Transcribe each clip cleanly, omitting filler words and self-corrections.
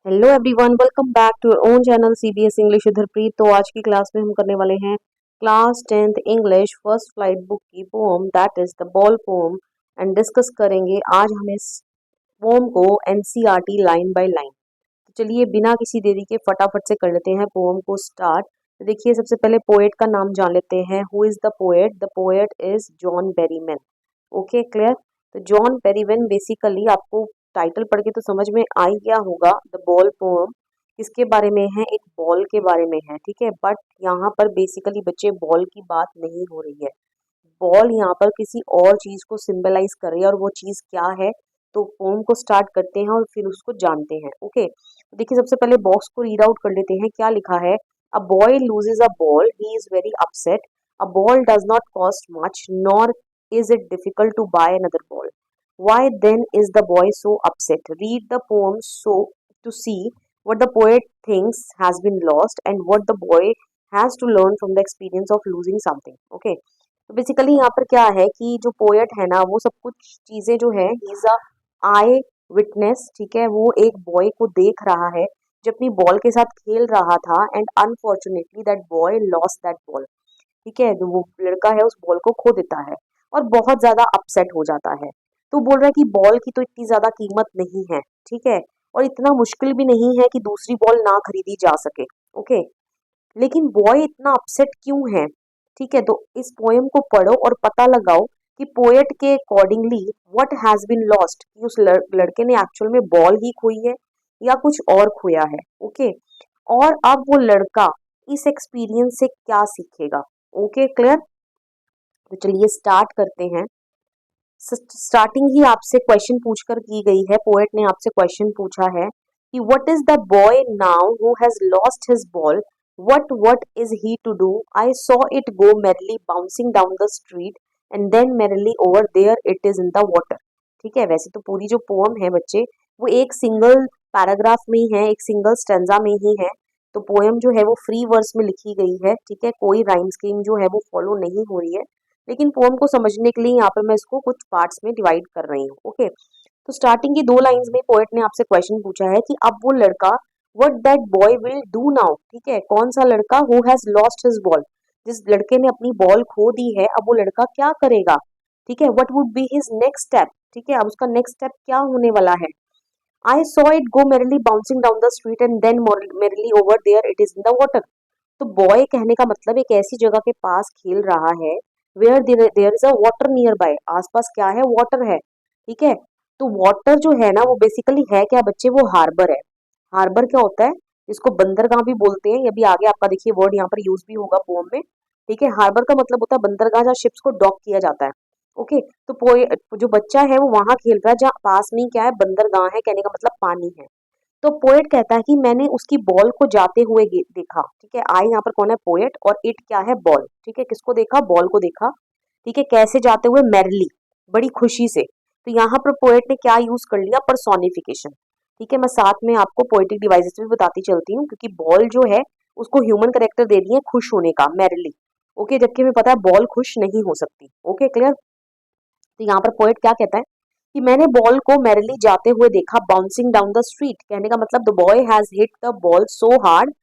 Hello everyone, welcome back to your own channel CBS English Udharpreet. तो आज की class में हम करने वाले हैं class 10th English first flight book की poem that is the ball poem and डिस्कस करेंगे आज हम इस पोम को एनसीईआरटी लाइन बाय लाइन। तो चलिए बिना किसी देरी के फटाफट से कर लेते हैं पोम को स्टार्ट। तो देखिए सबसे पहले पोएट का नाम जान लेते हैं। Who is the poet is John Berryman. Okay clear. तो जॉन बेरीमैन बेसिकली आपको टाइटल पढ़ के तो समझ में आ ही गया होगा। द बॉल पोम किसके बारे में है? एक बॉल के बारे में है, ठीक है। बट यहाँ पर बेसिकली बच्चे बॉल की बात नहीं हो रही है। बॉल यहाँ पर किसी और चीज को सिंबलाइज कर रही है और वो चीज क्या है। तो पोम को स्टार्ट करते हैं और फिर उसको जानते हैं। ओके तो देखिए सबसे पहले बॉक्स को रीड आउट कर लेते हैं। क्या लिखा है? A boy loses a ball, he is very upset. A ball does not cost much nor is it difficult to buy another ball. Why then is the boy so upset? Read the poem so to see what the poet thinks has been lost and what the boy has to learn from the experience of losing something. Okay. तो basically यहाँ पर क्या है कि जो poet है ना वो सब कुछ चीजें जो है he is a I witness, ठीक है। वो एक बॉय को देख रहा है जो अपनी बॉल के साथ खेल रहा था and unfortunately that boy lost that ball, ठीक है। जो वो लड़का है उस बॉल को खो देता है और बहुत ज्यादा अपसेट हो जाता है। तो बोल रहा है कि बॉल की तो इतनी ज्यादा कीमत नहीं है, ठीक है, और इतना मुश्किल भी नहीं है कि दूसरी बॉल ना खरीदी जा सके। ओके लेकिन बॉय इतना अपसेट क्यों है? ठीक है, तो इस पोएम को पढ़ो और पता लगाओ कि पोएट के accordingly what has been lost, कि उस लड़के ने एक्चुअल में बॉल ही खोई है या कुछ और खोया है। ओके और अब वो लड़का इस एक्सपीरियंस से क्या सीखेगा? Okay clear. तो चलिए स्टार्ट करते हैं। स्टार्टिंग ही आपसे क्वेश्चन पूछकर की गई है। पोएट ने आपसे क्वेश्चन पूछा है कि what is the boy now who has lost his ball, what is he to do? I saw it go merrily bouncing down the street and then merrily over there it is in the water। ठीक है, वैसे तो पूरी जो poem है बच्चे वो एक सिंगल पैराग्राफ में ही है, एक सिंगल स्टेंजा में ही है। तो पोएम जो है वो फ्री वर्स में लिखी गई है, ठीक है, कोई राइम स्कीम जो है वो फॉलो नहीं हो रही है। लेकिन पोएम को समझने के लिए यहाँ पर मैं इसको कुछ पार्ट्स में डिवाइड कर रही हूँ। ओके तो स्टार्टिंग की दो लाइंस में पोएट ने आपसे क्वेश्चन पूछा है कि अब वो लड़का what that boy will do now, ठीक है, कौन सा लड़का who has lost his ball, जिस लड़के ने अपनी बॉल खो दी है, अब वो लड़का क्या करेगा, ठीक है। What would be his next step, ठीक है, अब उसका नेक्स्ट स्टेप क्या होने वाला है। I saw it go merrily bouncing down the street and then merrily over there it is in the water. तो बॉय कहने का मतलब एक ऐसी जगह के पास खेल रहा है where there is a water nearby, आसपास क्या है, वाटर है, ठीक है। तो वाटर जो है ना वो बेसिकली है क्या बच्चे? वो हार्बर है। हार्बर क्या होता है? इसको बंदरगाह भी बोलते हैं। ये भी आगे आपका देखिए वर्ड यहाँ पर यूज भी होगा पोम में, ठीक है। हार्बर का मतलब होता है बंदरगाह जहाँ शिप्स को डॉक किया जाता है। ओके तो जो बच्चा है वो वहां खेल रहा है जहाँ पास में ही क्या है, बंदरगाह है, कहने का मतलब पानी है। तो पोएट कहता है कि मैंने उसकी बॉल को जाते हुए देखा, ठीक है। आई यहाँ पर कौन है? पोएट, और इट क्या है? बॉल, ठीक है। किसको देखा? बॉल को देखा, ठीक है। कैसे जाते हुए? मैरली, बड़ी खुशी से। तो यहाँ पर पोएट ने क्या यूज कर लिया? पर्सोनिफिकेशन, ठीक है। मैं साथ में आपको पोएटिक डिवाइसेस भी बताती चलती हूँ क्योंकि बॉल जो है उसको ह्यूमन करेक्टर दे दिए खुश होने का, मैरली। ओके जबकि हमें पता है बॉल खुश नहीं हो सकती। Okay clear. तो यहाँ पर पोएट क्या कहता है कि मैंने बॉल को मैरिली जाते हुए देखा बाउंसिंग डाउन द स्ट्रीट, कहने का मतलब the boy has hit the ball so hard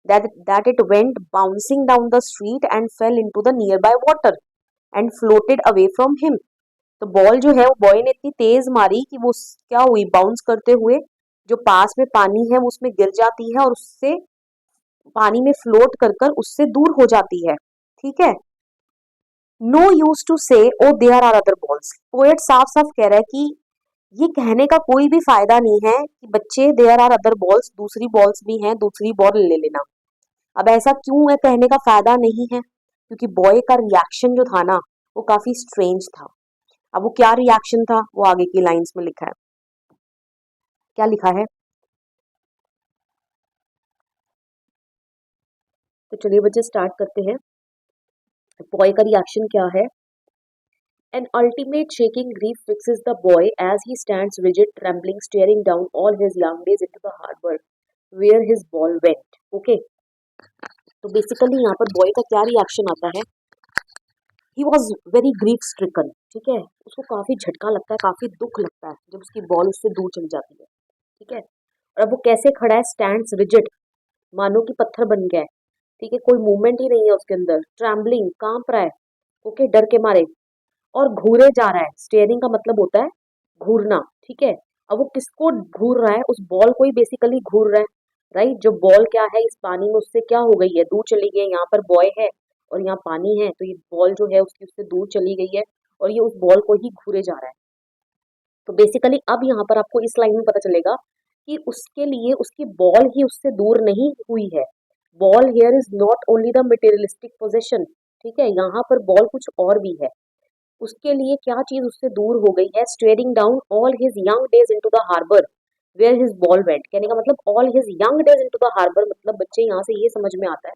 that it went bouncing down the street and fail into the near by water and floated away from him. तो ball जो है वो boy ने इतनी तेज मारी कि वो क्या हुई? बाउंस करते हुए जो पास में पानी है वो उसमें गिर जाती है और उससे पानी में फ्लोट कर कर उससे दूर हो जाती है, ठीक है। No use to say O there are other balls. Poet साफ साफ कह रहा है कि ये कहने का कोई भी फायदा नहीं है कि बच्चे देयर आर अदर बॉल्स, दूसरी बॉल्स भी हैं, दूसरी बॉल ले लेना। अब ऐसा क्यों है कहने का फायदा नहीं है? क्योंकि बॉय का रिएक्शन जो था ना वो काफी स्ट्रेंज था। अब वो क्या रिएक्शन था वो आगे की लाइंस में लिखा है। क्या लिखा है? तो चलिए बच्चे स्टार्ट करते हैं। बॉय का रिएक्शन क्या है? An ultimate shaking grief fixes the boy as he stands rigid, trembling, staring down all his young days into the harbor where his ball went. Okay, तो बेसिकली यहाँ पर बॉय का क्या रिएक्शन आता है? He was very grief stricken, ठीक है। उसको काफी झटका लगता है, काफी दुख लगता है जब उसकी बॉल उससे दूर चली जाती है, ठीक है। और अब वो कैसे खड़ा है, स्टैंड्स रिजिड, मानो कि पत्थर बन गया है, ठीक है, कोई मूवमेंट ही नहीं है उसके अंदर, ट्रैम्बलिंग, कांप रहा है, ओके, डर के मारे, और घूरे जा रहा है। स्टेयरिंग का मतलब होता है घूरना, ठीक है। अब वो किसको घूर रहा है, उस बॉल को ही बेसिकली घूर रहा है, राइट। जो बॉल क्या है इस पानी में, उससे क्या हो गई है, दूर चली गई है। यहाँ पर बॉय है और यहाँ पानी है, तो ये बॉल जो है उसकी उससे दूर चली गई है और ये उस बॉल को ही घूरे जा रहा है। तो बेसिकली अब यहाँ पर आपको इस लाइन में पता चलेगा कि उसके लिए उसकी बॉल ही उससे दूर नहीं हुई है। Ball here is not only the materialistic possession, ठीक है, यहाँ पर बॉल कुछ और भी है। उसके लिए क्या चीज उससे दूर हो गई है, staring down all his young days into the harbour where his ball went. कहने का मतलब all his young days into the harbour, मतलब बच्चे यहाँ से ये समझ में आता है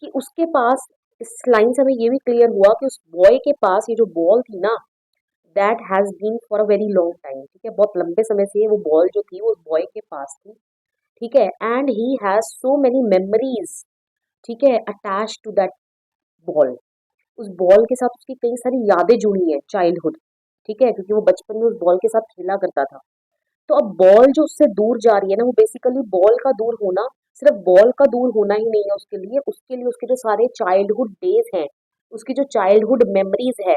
कि उसके पास, इस लाइन से हमें ये भी क्लियर हुआ कि उस बॉय के पास ये जो बॉल थी ना, that has been for a very long time, ठीक है, बहुत लंबे समय से वो बॉल जो थी वो उस बॉय के पास थी, ठीक है। And he has so many memories, ठीक है, अटैच टू दैट बॉल। उस बॉल के साथ उसकी कई सारी यादें जुड़ी हैं, चाइल्डहुड, ठीक है, क्योंकि वो बचपन में उस बॉल के साथ खेला करता था। तो अब बॉल जो उससे दूर जा रही है ना, वो बेसिकली बॉल का दूर होना, सिर्फ बॉल का दूर होना ही नहीं है उसके लिए उसके जो सारे चाइल्डहुड डेज हैं, उसकी जो चाइल्डहुड मेमोरीज है,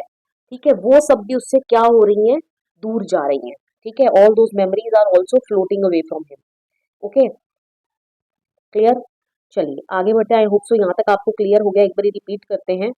ठीक है, वो सब भी उससे क्या हो रही हैं, दूर जा रही हैं, ठीक है। All those memories are also floating away from him, okay, clear. चलिए आगे बढ़ते हैं, आई होप सो यहाँ तक आपको क्लियर हो गया। एक बार रिपीट करते हैं।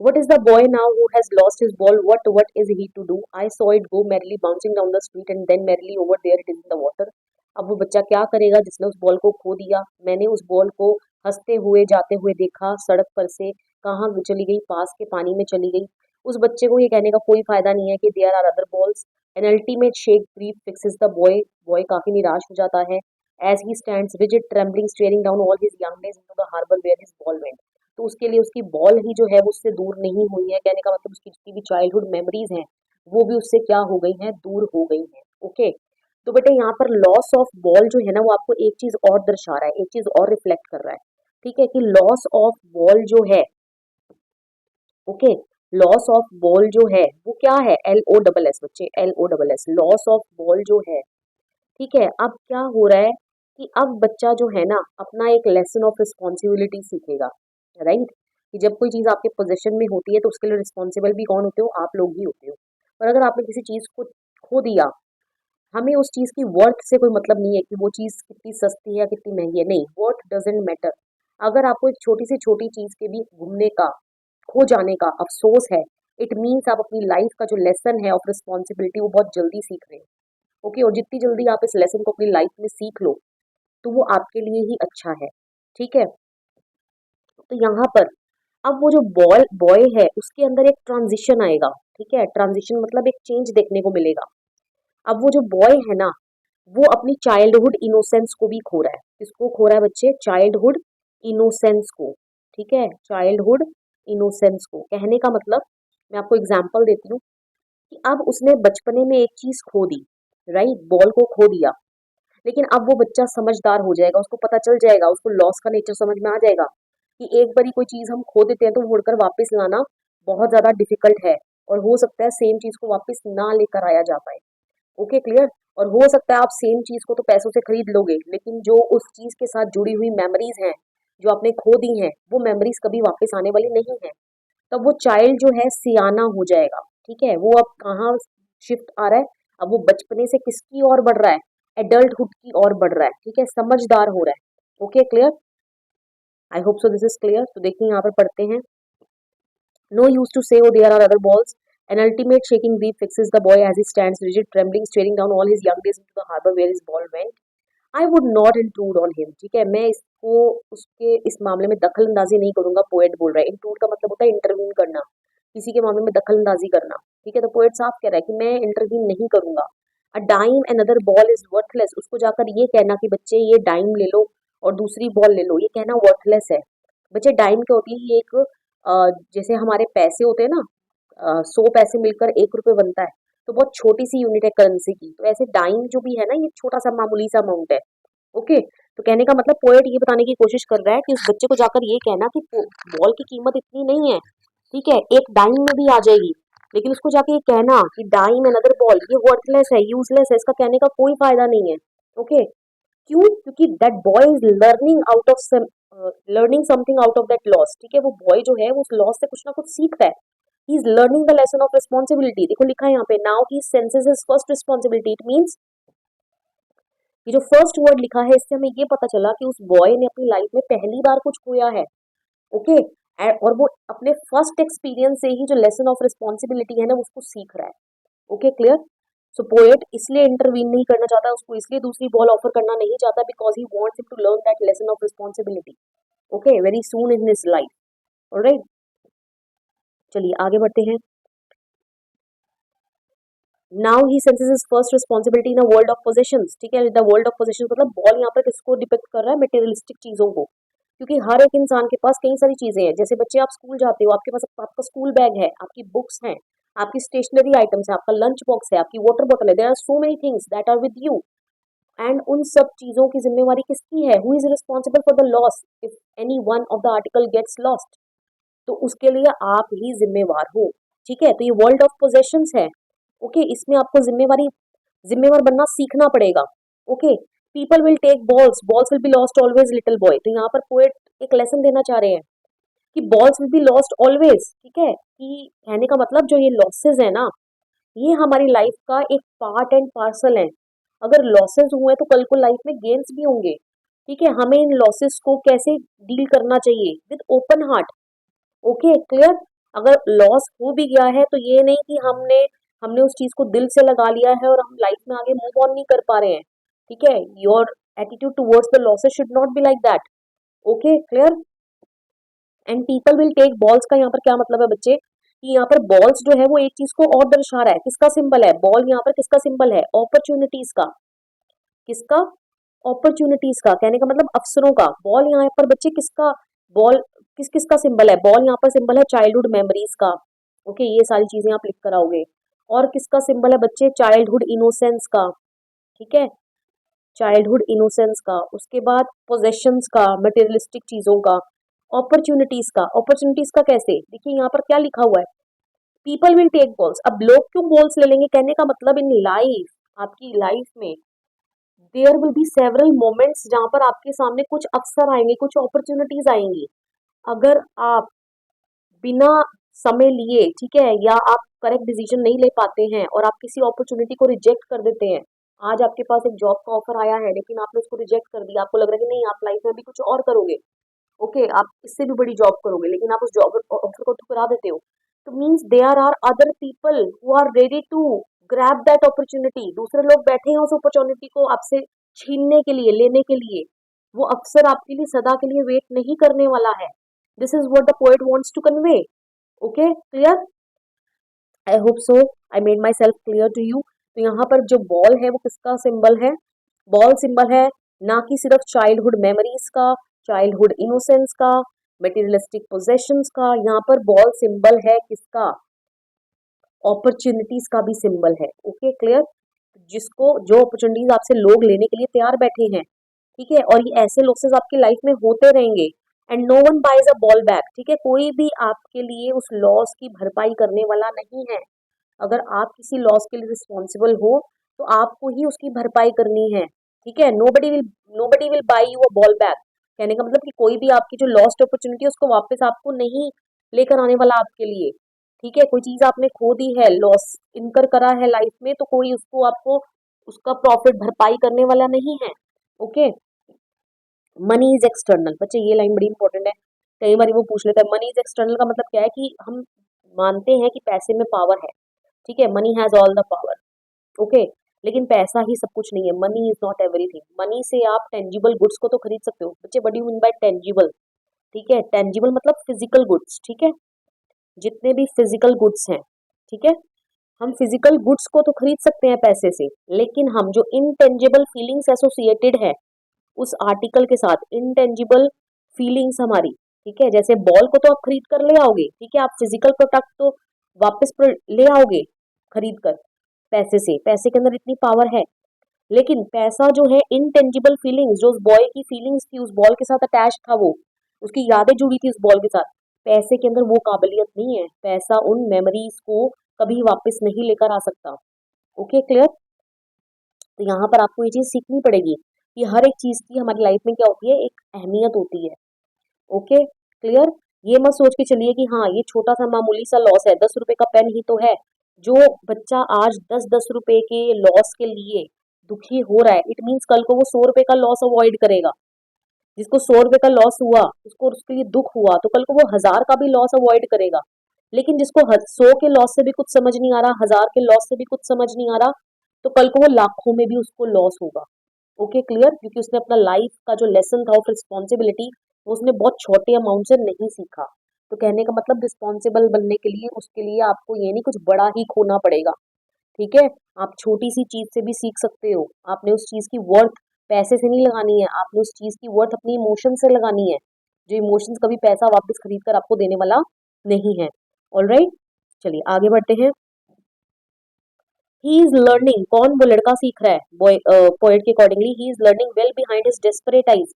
What is the boy now who has lost his ball? What is he to do? I saw it go merrily bouncing down the street and then merrily over there it is in the water. अब वो बच्चा क्या करेगा जिसने उस ball को खो दिया? मैंने उस बॉल को हंसते हुए जाते हुए देखा सड़क पर से, कहाँ चली गई, पास के पानी में चली गई। उस बच्चे को ये कहने का कोई फायदा नहीं है कि there are other balls. An ultimate shake brief fixes the boy. Boy काफी निराश हो जाता है। As he stands rigid trembling staring down all his young days into the harbour where his ball went. तो उसके लिए उसकी बॉल ही जो है वो उससे दूर नहीं हुई है। कहने का मतलब उसकी जितनी भी चाइल्डहुड मेमोरीज हैं वो भी उससे क्या हो गई हैं, दूर हो गई हैं, ओके। तो बेटे यहाँ पर लॉस ऑफ बॉल जो है ना, वो आपको एक चीज और दर्शा रहा है, एक चीज और रिफ्लेक्ट कर रहा है, ठीक है, कि लॉस ऑफ बॉल जो है, ओके, लॉस ऑफ बॉल जो है वो क्या है, LOSS बच्चे, LOSS, लॉस ऑफ बॉल जो है, ठीक है। अब क्या हो रहा है कि अब बच्चा जो है ना अपना एक लेसन ऑफ रिस्पॉन्सिबिलिटी सीखेगा, राइट। कि जब कोई चीज आपके पोजीशन में होती है तो उसके लिए रिस्पॉन्सिबल भी कौन होते हो, आप लोग ही होते हो। पर अगर आपने किसी चीज को खो दिया, हमें उस चीज की वर्थ से कोई मतलब नहीं है कि वो चीज कितनी सस्ती है या कितनी महंगी है, नहीं, वर्थ डजेंट मैटर। अगर आपको एक छोटी से छोटी चीज के भी घूमने का, खो जाने का अफसोस है, इट मीन्स आप अपनी लाइफ का जो लेसन है ऑफ रिस्पॉन्सिबिलिटी वो बहुत जल्दी सीख रहे हैं, ओके। और जितनी जल्दी आप इस लेसन को अपनी लाइफ में सीख लो तो वो आपके लिए ही अच्छा है, ठीक है। तो यहाँ पर अब वो जो बॉय बॉय है उसके अंदर एक ट्रांजिशन आएगा, ठीक है, ट्रांजिशन मतलब एक चेंज देखने को मिलेगा। अब वो जो बॉय है ना, वो अपनी चाइल्डहुड इनोसेंस को भी खो रहा है। किसको खो रहा है बच्चे, चाइल्डहुड इनोसेंस को, ठीक है, चाइल्डहुड इनोसेंस को। कहने का मतलब, मैं आपको एग्जांपल देती हूँ कि अब उसने बचपने में एक चीज खो दी, राइट, बॉल को खो दिया, लेकिन अब वो बच्चा समझदार हो जाएगा, उसको पता चल जाएगा, उसको लॉस का नेचर समझ में आ जाएगा कि एक बारी कोई चीज हम खो देते हैं तो मुड़कर वापस लाना बहुत ज्यादा डिफिकल्ट है, और हो सकता है सेम चीज को वापस ना लेकर आया जा पाए, ओके, क्लियर। और हो सकता है आप सेम चीज को तो पैसों से खरीद लोगे, लेकिन जो उस चीज के साथ जुड़ी हुई मेमोरीज हैं जो आपने खो दी हैं, वो मेमोरीज कभी वापस आने वाली नहीं है। तब वो चाइल्ड जो है सियाना हो जाएगा, ठीक है। वो अब कहाँ शिफ्ट आ रहा है, अब वो बचपने से किसकी ओर बढ़ रहा है, एडल्टहुड की ओर बढ़ रहा है, ठीक है, समझदार हो रहा है, okay, clear. I hope so this is clear. तो देखिए यहाँ पर पढ़ते हैं, no use to say there are other balls, an ultimate shaking grief fixes the boy as he stands rigid, trembling, staring down all his young days into the harbor where his ball went. I would not intrude on him, ठीक है, मैं इसको उसके इस मामले में दखल अंदाजी नहीं करूंगा। पोएट बोल रहा है, इंट्रूड का मतलब होता है इंटरवीन करना, किसी के मामले में दखल अंदाजी करना, ठीक है। तो पोएट साफ कह रहा है कि मैं इंटरवीन नहीं करूंगा। A dime another ball is worthless, उसको जाकर ये कहना कि बच्चे ये डाइम ले लो और दूसरी बॉल ले लो, ये कहना वर्थलेस है। बच्चे डाइम क्या होती है, ये एक जैसे हमारे पैसे होते हैं ना, 100 पैसे मिलकर 1 रुपए बनता है, तो बहुत छोटी सी यूनिट है करेंसी की। तो ऐसे डाइम जो भी है ना, ये छोटा सा मामूली सा अमाउंट है, ओके। तो कहने का मतलब पोएट ये बताने की कोशिश कर रहा है कि उस बच्चे को जाकर ये कहना कि बॉल की कीमत इतनी नहीं है, ठीक है, एक डाइम में भी आ जाएगी, लेकिन उसको जाके ये कहना कि डाइम अनदर बॉल ये वर्थलेस है, यूजलेस है, इसका कहने का कोई फायदा नहीं है, ओके। क्यों? क्योंकि that boy is learning something out of that loss. ठीक है, वो बॉय जो है वो उस लॉस से कुछ ना कुछ सीख रहा है। He is learning the lesson of responsibility. देखो लिखा है यहाँ पे, now he senses his first responsibility. It means ये जो फर्स्ट वर्ड लिखा है इससे हमें ये पता चला कि उस बॉय ने अपनी लाइफ में पहली बार कुछ खोया है। ओके, और वो अपने फर्स्ट एक्सपीरियंस से ही जो लेसन ऑफ रिस्पॉन्सिबिलिटी है ना उसको सीख रहा है। Okay, clear? सो पोएट इसलिए इंटरवीन नहीं करना चाहता, उसको इसलिए दूसरी बॉल ऑफर करना नहीं चाहता, because he wants him to learn that lesson of responsibility. Okay, very soon in his life. Alright, चलिए आगे बढ़ते हैं। Now he senses his first responsibility in a world of possessions. ठीक है, द वर्ल्ड ऑफ पोजेशंस मतलब ball यहाँ पर किसको डिपिक्ट कर रहा है? मटेरियलिस्टिक चीजों को। क्योंकि हर एक इंसान के पास कई सारी चीजें हैं। जैसे बच्चे आप स्कूल जाते हो, आपके पास आपका स्कूल बैग है, आपकी बुक्स हैं, आपकी स्टेशनरी आइटम्स है, आपका लंच बॉक्स है, आपकी वाटर बॉटल है। There are so many things that are with you, and उन सब चीजों की जिम्मेवारी किसकी है? Who is responsible for the loss if any one of the article gets lost? तो उसके लिए आप ही जिम्मेवार हो। ठीक है, तो ये वर्ल्ड ऑफ पोजेशंस है। ओके, इसमें आपको जिम्मेवार बनना सीखना पड़ेगा। Okay, people will take balls, balls will be lost always little boy. तो यहाँ पर पोएट एक लेसन देना चाह रहे हैं कि balls will be lost always. ठीक है, कि कहने का मतलब जो ये लॉसेस है ना, ये हमारी लाइफ का एक पार्ट एंड पार्सल है। अगर लॉसेस हुए तो कल को लाइफ में गेन्स भी होंगे। ठीक है, हमें इन लॉसेस को कैसे डील करना चाहिए? With open heart. Okay, clear? अगर लॉस हो भी गया है तो ये नहीं कि हमने हमने उस चीज को दिल से लगा लिया है और हम लाइफ में आगे मूव ऑन नहीं कर पा रहे हैं। ठीक है, your attitude towards the losses should not be like that. Okay, clear? And people will take balls का यहाँ पर क्या मतलब है बच्चे? कि यहाँ पर बॉल्स जो है वो एक चीज को और दर्शा रहा है। किसका सिंबल है बॉल? यहाँ पर किसका सिंबल है? अपॉर्चुनिटीज का। किसका? अपॉर्चुनिटीज का। कहने का मतलब अवसरों का। बॉल यहाँ पर बच्चे किसका? बॉल किस किस का सिंबल है? बॉल यहाँ पर सिंबल है चाइल्डहुड मेमोरीज का। ओके, ये सारी चीजें आप लिख कर आओगे। और किसका सिंबल है बच्चे? चाइल्डहुड इनोसेंस का। ठीक है, चाइल्डहुड इनोसेंस का। उसके बाद पोजेशंस का, मटेरियलिस्टिक चीजों का। अपॉर्चुनिटीज का। अपॉर्चुनिटीज का कैसे? देखिए यहाँ पर क्या लिखा हुआ है, पीपल विल टेक बॉल्स। अब लोग क्यों बॉल्स ले लेंगे? कहने का मतलब इन लाइफ, आपकी लाइफ में there will be several moments जहां पर आपके सामने कुछ अवसर आएंगे, कुछ अपॉर्चुनिटीज आएंगी। अगर आप बिना समय लिए, ठीक है, या आप करेक्ट डिसीजन नहीं ले पाते हैं और आप किसी अपॉर्चुनिटी को रिजेक्ट कर देते हैं। आज आपके पास एक जॉब का ऑफर आया है लेकिन आपने उसको रिजेक्ट कर दिया, आपको लग रहा है कि नहीं आप लाइफ में भी कुछ और करोगे। ओके, आप इससे भी बड़ी जॉब करोगे, लेकिन आप उस जॉब ऑफर को ठुकरा देते हो। तो means there are other people who are ready to grab that opportunity. दूसरे लोग बैठे हैं उस अपॉर्चुनिटी को आपसे छीनने के लिए, लेने के लिए। वो अक्सर आपके लिए सदा के लिए वेट नहीं करने वाला है। This is what the poet wants to convey. Okay, clear? I hope so I made myself clear to you. तो यहाँ पर जो बॉल है वो किसका सिंबल है? बॉल सिंबल है ना कि सिर्फ चाइल्डहुड मेमोरीज का, चाइल्डहुड इनोसेंस का, मटेरियलिस्टिक पोजेशंस का। यहाँ पर बॉल सिंबल है किसका? अपॉर्चुनिटीज का भी सिंबल है। Okay, clear? जिसको जो अपॉर्चुनिटीज आपसे लोग लेने के लिए तैयार बैठे हैं। ठीक है, और ये ऐसे लॉसेस आपकी लाइफ में होते रहेंगे। And no one buys a ball back. ठीक है, कोई भी आपके लिए उस लॉस की भरपाई करने वाला नहीं है। अगर आप किसी लॉस के लिए रिस्पॉन्सिबल हो तो आपको ही उसकी भरपाई करनी है। ठीक है, nobody will buy you a ball back. कहने का मतलब कि कोई भी आपकी जो लॉस्ट अपॉर्चुनिटी है उसको वापस आपको नहीं लेकर आने वाला आपके लिए। ठीक है, कोई चीज आपने खो दी है, लॉस इनकर करा है लाइफ में, तो कोई उसको आपको उसका प्रॉफिट भरपाई करने वाला नहीं है। Okay, money is external. बच्चे ये लाइन बड़ी इंपॉर्टेंट है, कई बार वो पूछ लेता है मनी इज एक्सटर्नल का मतलब क्या है? कि हम मानते हैं कि पैसे में पावर है। ठीक है, money has all the power. Okay, लेकिन पैसा ही सब कुछ नहीं है। Money is not everything. Money से आप टेंजिबल गुड्स को तो खरीद सकते हो। बच्चे what do you mean by tangible? ठीक है, टेंजिबल मतलब फिजिकल गुड्स। ठीक है, जितने भी फिजिकल गुड्स हैं, ठीक है, हम फिजिकल गुड्स को तो खरीद सकते हैं पैसे से, लेकिन हम जो इनटेंजिबल फीलिंग्स एसोसिएटेड है उस आर्टिकल के साथ, इनटेंजिबल फीलिंग्स हमारी, ठीक है, जैसे बॉल को तो आप खरीद कर ले आओगे, ठीक है, आप फिजिकल प्रोडक्ट तो वापस ले आओगे खरीद कर पैसे से। पैसे के अंदर इतनी पावर है। लेकिन पैसा जो है, इनटेंजिबल फीलिंग्स, जो उस बॉय की फीलिंग्स थी, उस बॉल के साथ अटैच था, वो उसकी यादें जुड़ी थी उस बॉल के साथ, पैसे के अंदर वो काबिलियत नहीं है। पैसा उन मेमोरीज को कभी वापस नहीं लेकर आ सकता। Okay, clear? तो यहाँ पर आपको ये चीज सीखनी पड़ेगी। कि हर एक चीज की हमारी लाइफ में क्या होती है, एक अहमियत होती है। Okay clear. ये मत सोच के चलिए कि हाँ ये छोटा सा मामूली सा लॉस है, 10 रुपए का पेन ही तो है। जो बच्चा आज 10-10 रुपए के लॉस के लिए दुखी हो रहा है, इट मीन्स कल को वो 100 रुपए का लॉस अवॉइड करेगा। जिसको 100 रुपए का लॉस हुआ, उसको उसके लिए दुख हुआ, तो कल को वो 1000 का भी लॉस अवॉइड करेगा। लेकिन जिसको 100 के लॉस से भी कुछ समझ नहीं आ रहा, 1000 के लॉस से भी कुछ समझ नहीं आ रहा, तो कल को वो लाखों में भी उसको लॉस होगा। ओके क्लियर, क्योंकि उसने अपना लाइफ का जो लेसन था ऑफ रिस्पॉन्सिबिलिटी, वो उसने बहुत छोटे अमाउंट से नहीं सीखा। तो कहने का मतलब रिस्पॉन्सिबल बनने के लिए उसके लिए आपको ये नहीं कुछ बड़ा ही खोना पड़ेगा। ठीक है, आप छोटी सी चीज से भी सीख सकते हो। आपने उस चीज की वर्थ पैसे से नहीं लगानी है, आपने उस चीज की वर्थ अपनी इमोशन से लगानी है। जो इमोशंस कभी पैसा वापस खरीद कर आपको देने वाला नहीं है। ऑलराइट, चलिए आगे बढ़ते हैं। ही इज लर्निंग, कौन वो लड़का सीख रहा है, बॉय पोएट के accordingly he is learning well behind his desperate eyes.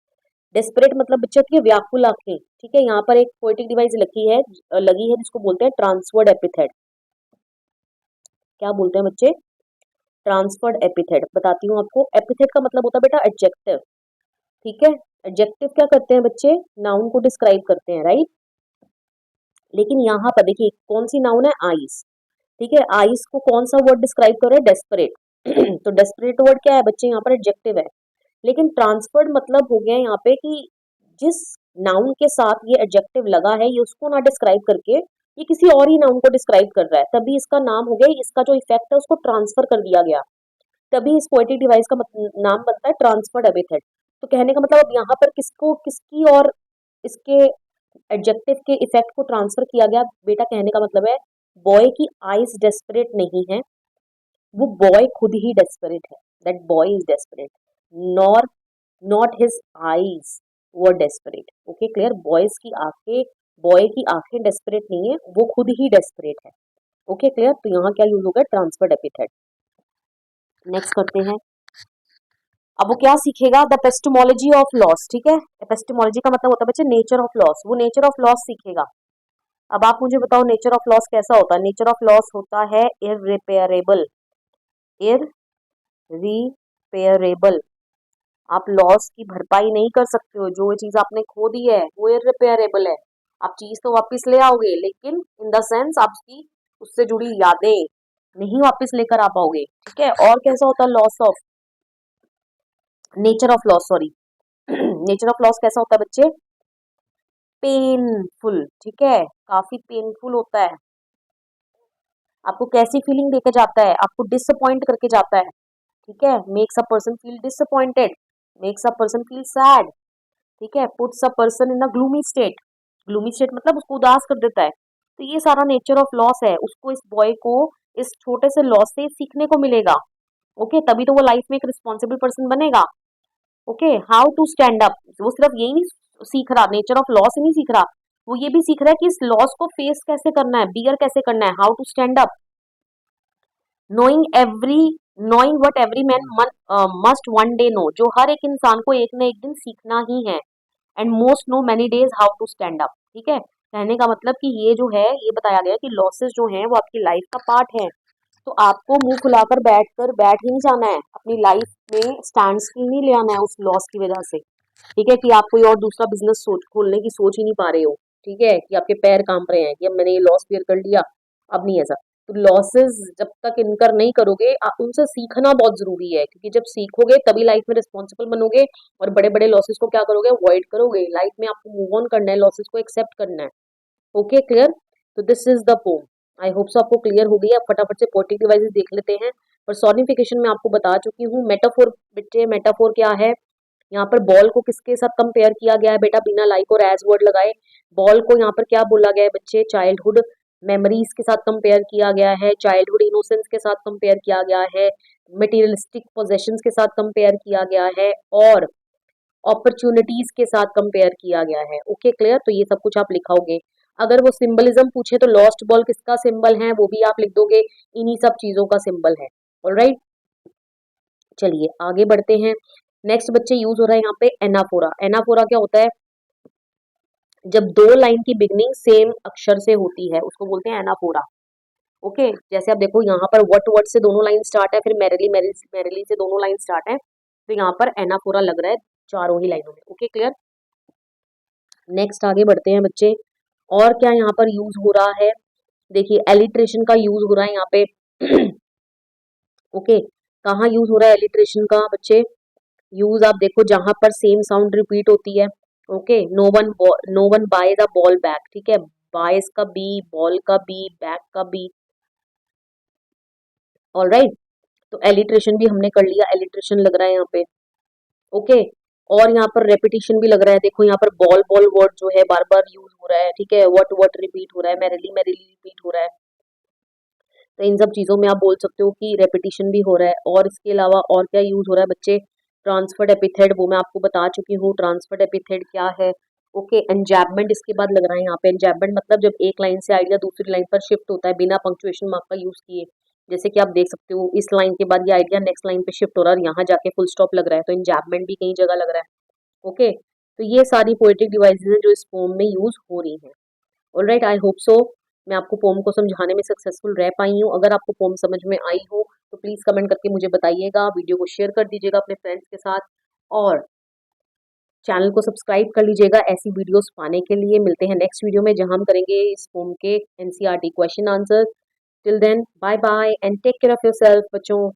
Desperate मतलब बच्चे होती है व्याकुल आंखें। ठीक है, यहाँ पर एक पोएटिक डिवाइस लगी है जिसको बोलते हैं ट्रांसवर्ड एपिथेट। क्या बोलते हैं बच्चे, ट्रांसफर्ड एपिथेट। बताती हूँ आपको, एपिथेट का मतलब होता है बेटा एडजेक्टिव। ठीक है, एडजेक्टिव क्या करते हैं बच्चे, नाउन को डिस्क्राइब करते हैं, राइट। लेकिन यहाँ पर देखिए कौन सी नाउन है, आइस। ठीक है, आइस को कौन सा वर्ड डिस्क्राइब कर रहा है, डेस्परेट। तो डेस्परेट वर्ड क्या है बच्चे, यहाँ पर एडजेक्टिव है। लेकिन ट्रांसफर्ड मतलब हो गया यहाँ पे कि जिस नाउन के साथ ये एडजेक्टिव लगा है, ये उसको ना डिस्क्राइब करके ये किसी और ही नाउन को डिस्क्राइब कर रहा है, तभी इसका नाम हो गया, इसका जो इफेक्ट है उसको ट्रांसफर कर दिया गया। तभी इस पोएटिक डिवाइस का नाम बनता है ट्रांसफर्ड एपिथेट। तो कहने का मतलब अब यहाँ पर किसको किसकी और इसके एडजेक्टिव के इफेक्ट को ट्रांसफर किया गया बेटा। कहने का मतलब है बॉय की आईज डेस्परेट नहीं है, वो बॉय खुद ही डेस्परेट है। That boy is desperate, nor not his eyes were desperate. Okay clear, boys की आंखें, बॉय की आंखें डेस्परेट नहीं है, वो खुद ही डेस्परेट है। ओके क्लियर, तो यहाँ क्या यूज होगा, ट्रांसफर्ड एपिथेट। नेक्स्ट करते हैं। अब वो क्या सीखेगा, द एपिस्टेमोलॉजी ऑफ लॉस। ठीक है, एपिस्टेमोलॉजी का मतलब होता है बच्चे नेचर ऑफ लॉस, वो नेचर ऑफ लॉस सीखेगा। अब आप मुझे बताओ नेचर ऑफ लॉस कैसा होता है। नेचर ऑफ लॉस होता है इररिपेयरेबल, इररिपेयरेबल। आप लॉस की भरपाई नहीं कर सकते हो, जो चीज आपने खो दी है वो इररिपेयरेबल है। आप चीज तो वापस ले आओगे, लेकिन इन द सेंस आपकी उससे जुड़ी यादें नहीं वापस लेकर आ पाओगे। ठीक है, और कैसा होता है loss of, nature of loss, sorry nature of loss कैसा होता है बच्चे, पेनफुल। ठीक है, काफी पेनफुल होता है। आपको कैसी फीलिंग देके जाता है, आपको डिसअपॉइंट करके जाता है। ठीक है, makes a person feel disappointed, makes a person feel sad. ठीक है, puts a person in a gloomy state, gloomy state मतलब उसको उदास कर देता है। तो ये सारा नेचर ऑफ लॉस है, उसको इस बॉय को इस छोटे से लॉस से सीखने को मिलेगा। ओके, तभी तो वो लाइफ में एक रिस्पॉन्सिबल पर्सन बनेगा। Okay, how to stand up, वो सिर्फ यही नहीं सीख रहा, नेचर ऑफ लॉस ही नहीं सीख रहा, वो ये भी सीख रहा है कि इस लॉस को फेस कैसे करना है, बियर कैसे करना है, how to stand up. Knowing every knowing what every man must one day know, जो हर एक इंसान को एक न एक दिन सीखना ही है। And most know many days how to stand up. ठीक है, कहने का मतलब कि ये जो है, ये बताया गया कि लॉसेस जो हैं वो आपकी लाइफ का पार्ट है। तो आपको मुंह खुलाकर बैठ ही नहीं जाना है, अपनी लाइफ में स्टैंड स्टिल नहीं ले आना है उस लॉस की वजह से। ठीक है, कि आप कोई और दूसरा बिजनेस सोच खोलने की सोच ही नहीं पा रहे हो। ठीक है, कि आपके पैर कांप रहे हैं कि अब मैंने ये लॉस बेयर कर लिया, अब नहीं ऐसा। तो लॉसेस जब तक इनकर नहीं करोगे, आप उनसे सीखना बहुत जरूरी है, क्योंकि जब सीखोगे तभी लाइफ में रिस्पॉन्सिबल बनोगे और बड़े बड़े लॉसेस को क्या करोगे, अवॉइड करोगे। लाइफ में आपको मूव ऑन करना है, लॉसेस को एक्सेप्ट करना है। ओके क्लियर, तो this is the pome. I hope सो आपको क्लियर हो गई। आप फटाफट से पोएटिक डिवाइसेस देख लेते हैं। पर्सोनिफिकेशन में आपको बता चुकी हूँ। मेटाफोर बच्चे, मेटाफोर क्या है, यहाँ पर बॉल को किसके साथ कंपेयर किया गया है बेटा, बिना लाइक और एज वर्ड लगाए। बॉल को यहाँ पर क्या बोला गया है बच्चे, चाइल्डहुड मेमोरीज के साथ कंपेयर किया गया है, चाइल्डहुड इनोसेंस के साथ कंपेयर किया गया है, मटेरियलिस्टिक पोजेशंस के साथ कंपेयर किया गया है, और अपॉर्चुनिटीज के साथ कंपेयर किया गया है। ओके क्लियर, तो ये सब कुछ आप लिखाओगे। अगर वो सिंबलिज्म पूछे तो लॉस्ट बॉल किसका सिंबल है वो भी आप लिख दोगे, इन्हीं सब चीजों का सिंबल है। ऑलराइट, चलिए आगे बढ़ते हैं। नेक्स्ट बच्चे यूज हो रहा है यहाँ पे एनाफोरा। एनाफोरा क्या होता है, जब दो लाइन की बिगनिंग सेम अक्षर से होती है उसको बोलते हैं एनाफोरा। ओके, जैसे आप देखो यहाँ पर वट वट से दोनों लाइन स्टार्ट है, फिर मैरिली मैरिली मैरिली से दोनों लाइन स्टार्ट है, तो यहाँ पर एनाफोरा लग रहा है चारों ही लाइनों में। Okay clear. नेक्स्ट आगे बढ़ते हैं बच्चे। और क्या यहाँ पर यूज हो रहा है, देखिए एलिट्रेशन का यूज हो रहा है यहाँ पे। ओके कहाँ यूज हो रहा है एलिट्रेशन का बच्चे, यूज आप देखो जहां पर सेम साउंड रिपीट होती है। Okay no one buy the ball back, ठीक है, बायस का बी, बॉल का बी, बैक का बी। ऑलराइट, तो एलिट्रेशन भी हमने कर लिया, एलिट्रेशन लग रहा है यहाँ पे। ओके और यहाँ पर रेपिटेशन भी लग रहा है, देखो यहाँ पर बॉल बॉल वर्ड जो है बार बार यूज हो रहा है, ठीक है, वट रिपीट हो रहा है, मैरिली मैरिली रिपीट हो रहा है। तो इन सब चीज़ों में आप बोल सकते हो कि रेपिटेशन भी हो रहा है। और इसके अलावा और क्या यूज हो रहा है बच्चे, ट्रांसफर्ड एपिथेड, वो मैं आपको बता चुकी हूँ ट्रांसफर्ड एपिथेड क्या है। ओके एंजैबमेंट इसके बाद लग रहा है यहाँ पे, एंजैबमेंट मतलब जब एक लाइन से आइडिया दूसरी लाइन पर शिफ्ट होता है बिना पंक्चुएशन मार्क का यूज किए। जैसे कि आप देख सकते हो इस लाइन के बाद ये आइडिया नेक्स्ट लाइन पे शिफ्ट हो रहा है और यहाँ जाके फुल स्टॉप लग रहा है, तो एंजैबमेंट भी कई जगह लग रहा है। ओके तो ये सारी पोएटिक डिवाइसेस हैं जो इस पोम में यूज हो रही हैं। ऑलराइट, आई होप सो मैं आपको पोम को समझाने में सक्सेसफुल रह पाई हूँ। अगर आपको पोम समझ में आई हो तो प्लीज़ कमेंट करके मुझे बताइएगा, वीडियो को शेयर कर दीजिएगा अपने फ्रेंड्स के साथ और चैनल को सब्सक्राइब कर लीजिएगा ऐसी वीडियोस पाने के लिए। मिलते हैं नेक्स्ट वीडियो में जहां हम करेंगे इस पोम के NCERT question answer. Till then bye bye and take care of yourself बच्चों।